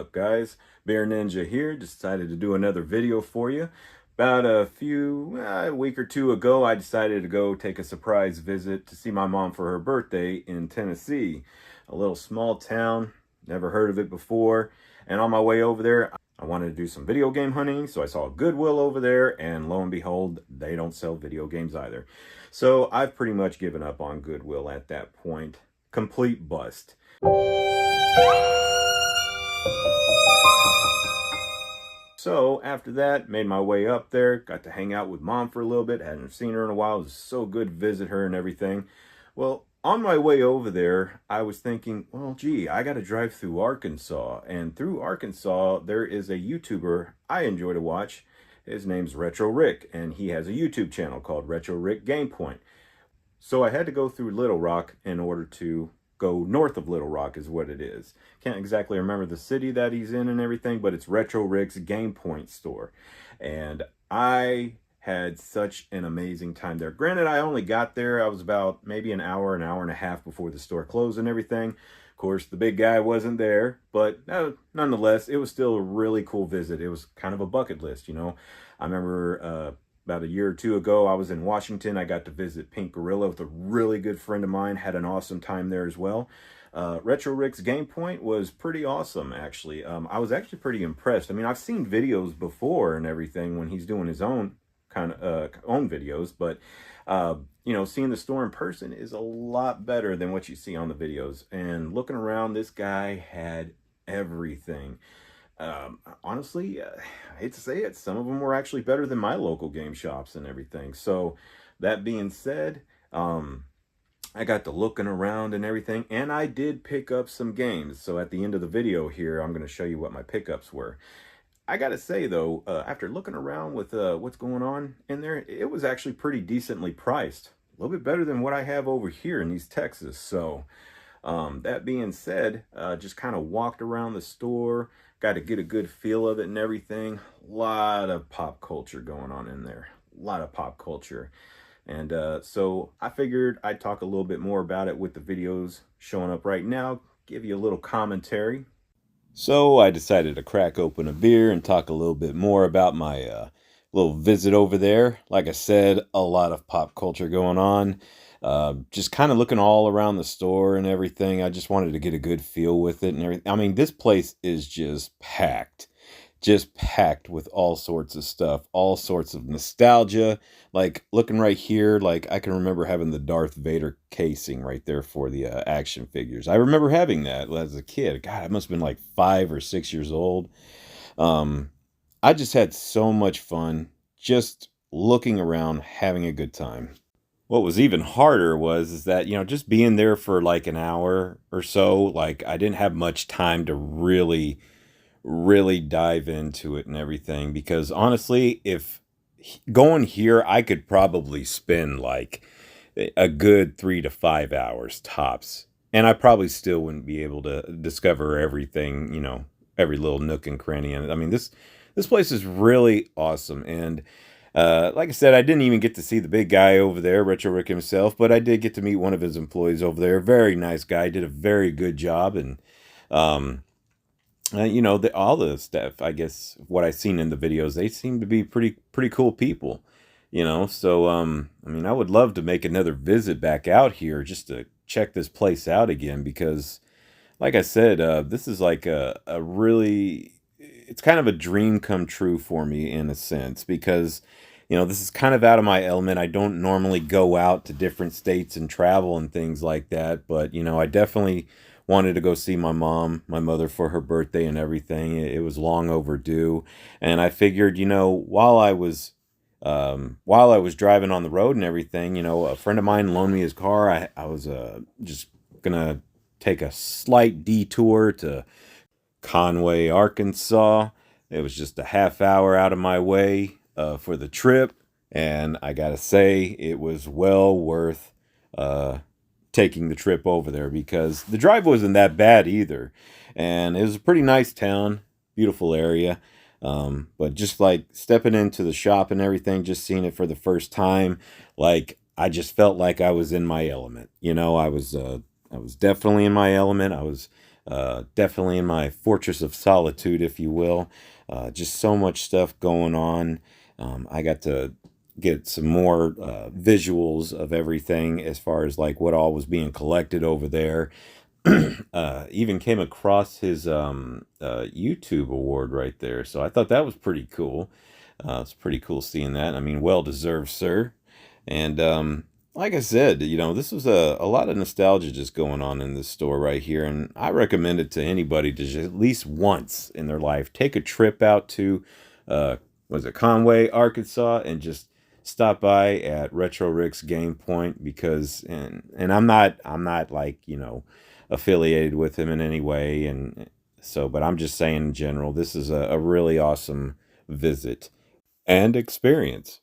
up, guys? Bear Ninja here. Decided to do another video for you. About a week or two ago, I decided to go take a surprise visit to see my mom for her birthday in Tennessee. A little small town, never heard of it before. And on my way over there, I wanted to do some video game hunting, so I saw a Goodwill over there, and lo and behold, they don't sell video games either. So I've pretty much given up on Goodwill at that point. Complete bust. So after that, made my way up there, got to hang out with Mom for a little bit. Hadn't seen her in a while. It was so good to visit her and everything. Well, on my way over there, I was thinking, well, gee, I got to drive through Arkansas. And through Arkansas, there is a YouTuber I enjoy to watch. His name's Retro Rick, and he has a YouTube channel called Retro Rick GamePoint. So I had to go through Little Rock in order to go north of Little Rock is what it is. Can't exactly remember the city that he's in and everything, but it's Retro Rick's GamePoint store. And I had such an amazing time there. Granted, I only got there, I was about maybe an hour and a half before the store closed and everything. Of course, the big guy wasn't there, but nonetheless, it was still a really cool visit. It was kind of a bucket list, you know. I remember about a year or two ago, I was in Washington. I got to visit Pink Gorilla with a really good friend of mine. Had an awesome time there as well. Retro Rick's GamePoint was pretty awesome, actually. I was actually pretty impressed. I mean, I've seen videos before and everything when he's doing his own own videos, but you know, seeing the store in person is a lot better than what you see on the videos. And looking around, this guy had everything. Honestly, I hate to say it, some of them were actually better than my local game shops and everything. So that being said, I got to looking around and everything, and I did pick up some games. So at the end of the video here, I'm going to show you what my pickups were. I got to say, though, after looking around with what's going on in there, it was actually pretty decently priced. A little bit better than what I have over here in East Texas. So that being said, just kind of walked around the store, got to get a good feel of it and everything. A lot of pop culture going on in there. A lot of pop culture. And so I figured I'd talk a little bit more about it with the videos showing up right now, give you a little commentary. So I decided to crack open a beer and talk a little bit more about my little visit over there. Like I said, a lot of pop culture going on. Just kind of looking all around the store and everything. I just wanted to get a good feel with it and everything. I mean, this place is just packed with all sorts of stuff, all sorts of nostalgia. Like looking right here, like I can remember having the Darth Vader casing right there for the action figures. I remember having that as a kid. God, I must have been like 5 or 6 years old. I just had so much fun just looking around, having a good time. What was even harder is that, you know, just being there for like an hour or so, like I didn't have much time to really dive into it and everything, because honestly, if going here, I could probably spend like a good 3 to 5 hours tops, and I probably still wouldn't be able to discover everything, you know, every little nook and cranny in it. I mean, this place is really awesome. And like I said, I didn't even get to see the big guy over there, Retro Rick himself, but I did get to meet one of his employees over there. Very nice guy, did a very good job. And you know, all the staff, I guess, what I've seen in the videos, they seem to be pretty cool people, you know. So, I mean, I would love to make another visit back out here just to check this place out again, because, like I said, this is like a really, it's kind of a dream come true for me in a sense, because, you know, this is kind of out of my element. I don't normally go out to different states and travel and things like that, but, you know, I definitely wanted to go see my mother for her birthday and everything. It was long overdue. And I figured, you know, while I was driving on the road and everything, you know, a friend of mine loaned me his car. I was just gonna take a slight detour to Conway, Arkansas. It was just a half hour out of my way for the trip. And I gotta say, it was well worth taking the trip over there, because the drive wasn't that bad either, and it was a pretty nice town, beautiful area. But just like stepping into the shop and everything, just seeing it for the first time, like I just felt like I was in my element. You know, I was definitely in my element. I was Definitely in my fortress of solitude, if you will. Just so much stuff going on. I got to get some more visuals of everything as far as like what all was being collected over there. Even came across his YouTube award right there. So I thought that was pretty cool. It's pretty cool seeing that. I mean, well deserved, sir. And like I said, this was a lot of nostalgia just going on in this store right here. And I recommend it to anybody to just at least once in their life take a trip out to, was it Conway, Arkansas, and just stop by at Retro Rick's Game Point because, and I'm not like, affiliated with him in any way. And so, but I'm just saying in general, this is a really awesome visit and experience.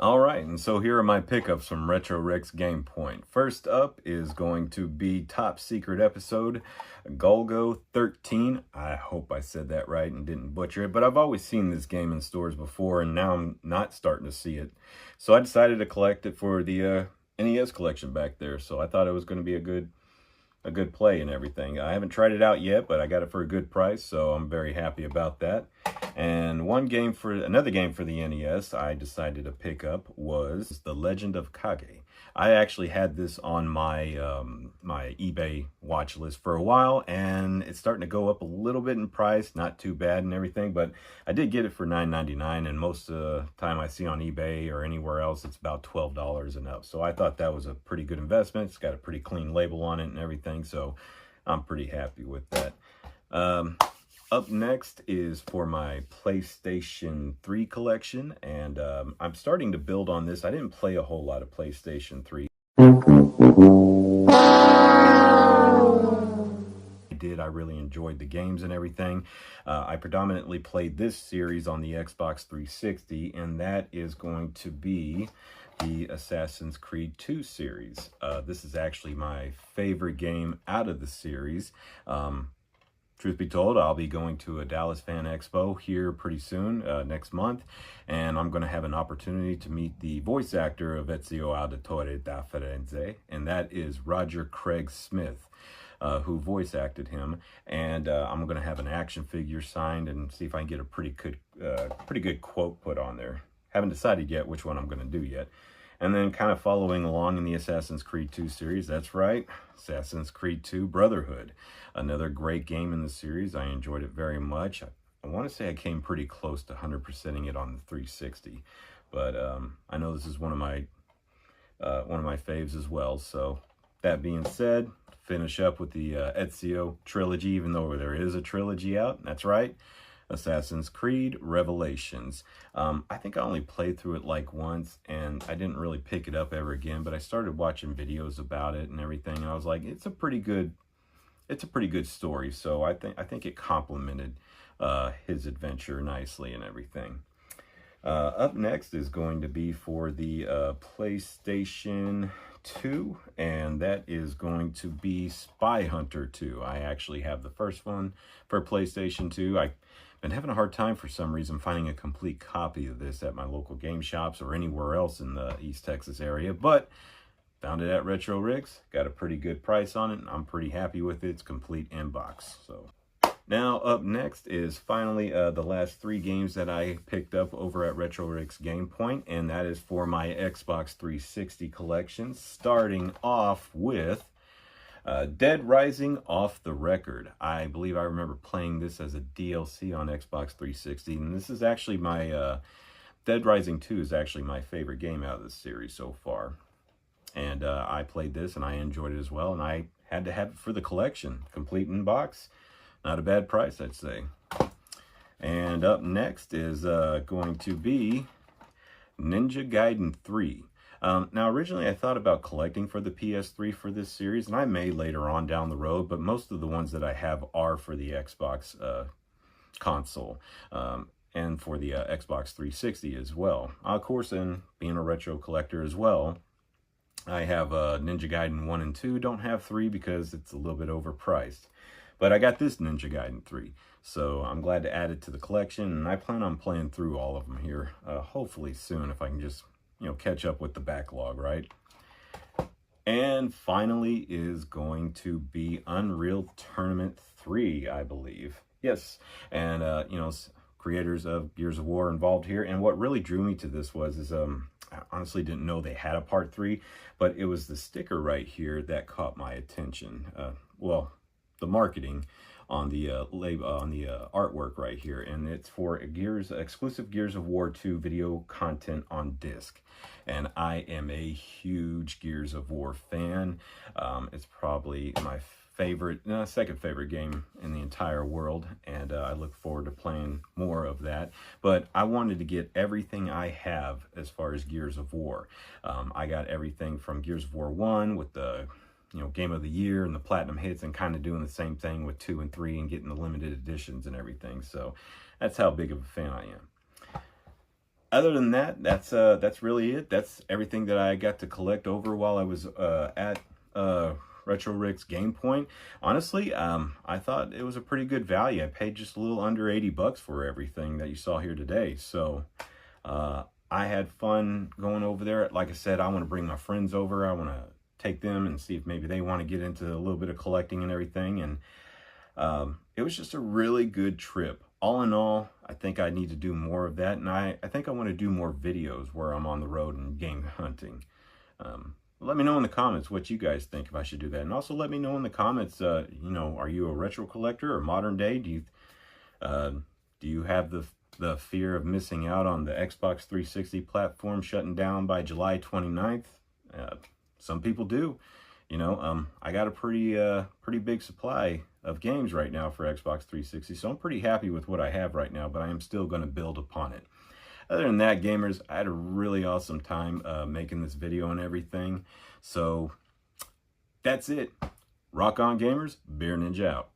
All right, and so here are my pickups from Retro Rick's Game Point. First up is going to be Top Secret Episode Golgo 13. I hope I said that right and didn't butcher it, but I've always seen this game in stores before, and now I'm not starting to see it. So I decided to collect it for the NES collection back there, so I thought it was going to be a good play and everything. I haven't tried it out yet, but I got it for a good price, so I'm very happy about that. And another game for the NES I decided to pick up was The Legend of Kage. I actually had this on my my eBay watch list for a while, and it's starting to go up a little bit in price. Not too bad and everything, but I did get it for $9.99, and most of the time I see on eBay or anywhere else, it's about $12 and up. So I thought that was a pretty good investment. It's got a pretty clean label on it and everything, so I'm pretty happy with that. Up next is for my PlayStation 3 collection, and I'm starting to build on this. I didn't play a whole lot of PlayStation 3. I really enjoyed the games and everything. I predominantly played this series on the Xbox 360, and that is going to be the Assassin's Creed 2 series. This is actually my favorite game out of the series. Truth be told, I'll be going to a Dallas Fan Expo here pretty soon, next month, and I'm going to have an opportunity to meet the voice actor of Ezio Auditore da Firenze, and that is Roger Craig Smith, who voice acted him. And I'm going to have an action figure signed and see if I can get a pretty good quote put on there. Haven't decided yet which one I'm going to do yet. And then kind of following along in the Assassin's Creed 2 series, that's right, Assassin's Creed 2 Brotherhood. Another great game in the series. I enjoyed it very much. I want to say I came pretty close to 100%ing it on the 360. But I know this is one of my faves as well. So that being said, finish up with the Ezio trilogy, even though there is a trilogy out. That's right. Assassin's Creed Revelations. I think I only played through it like once, and I didn't really pick it up ever again, but I started watching videos about it and everything, and I was like, it's a pretty good story. So I think it complemented his adventure nicely and everything. Up next is going to be for the PlayStation 2, and that is going to be Spy Hunter 2. I actually have the first one for PlayStation 2. I've been having a hard time for some reason finding a complete copy of this at my local game shops or anywhere else in the East Texas area, but found it at Retro Rick's. Got a pretty good price on it, and I'm pretty happy with it. It's complete inbox. So now up next is finally the last 3 games that I picked up over at Retro Rick's Game Point, and that is for my Xbox 360 collection, starting off with Dead Rising Off the Record. I believe I remember playing this as a DLC on Xbox 360, and this is actually my Dead Rising 2 is actually my favorite game out of this series so far. And I played this and I enjoyed it as well, and I had to have it for the collection, complete in box. Not a bad price, I'd say. And up next is going to be Ninja Gaiden 3. Now, originally I thought about collecting for the PS3 for this series, and I may later on down the road, but most of the ones that I have are for the Xbox console, and for the Xbox 360 as well. Of course, and being a retro collector as well, I have Ninja Gaiden 1 and 2. Don't have 3 because it's a little bit overpriced. But I got this Ninja Gaiden 3, so I'm glad to add it to the collection, and I plan on playing through all of them here, hopefully soon, if I can just, catch up with the backlog, right? And finally is going to be Unreal Tournament 3, I believe. Yes, and you know, creators of Gears of War involved here. And what really drew me to this was I honestly didn't know they had a part 3, but it was the sticker right here that caught my attention. Well, the marketing on the artwork right here, and it's for exclusive Gears of War 2 video content on disc. And I am a huge Gears of War fan. It's probably my second favorite game in the entire world, and I look forward to playing more of that. But I wanted to get everything I have as far as Gears of War. I got everything from Gears of War 1 with the Game of the Year and the Platinum Hits, and kind of doing the same thing with 2 and 3 and getting the limited editions and everything. So that's how big of a fan I am. Other than that, that's really it. That's everything that I got to collect over while I was at Retro Rick's Game Point. Honestly, I thought it was a pretty good value. I paid just a little under $80 for everything that you saw here today. So I had fun going over there. Like I said, I want to bring my friends over. I want to take them and see if maybe they want to get into a little bit of collecting and everything. And it was just a really good trip. All in all, I think I need to do more of that. And I think I want to do more videos where I'm on the road and game hunting. Let me know in the comments what you guys think if I should do that. And also let me know in the comments, are you a retro collector or modern day? Do you have the fear of missing out on the Xbox 360 platform shutting down by July 29th? Some people do. I got a pretty big supply of games right now for Xbox 360, so I'm pretty happy with what I have right now, but I am still going to build upon it. Other than that, gamers, I had a really awesome time making this video and everything. So that's it. Rock on, gamers. Beer Ninja out.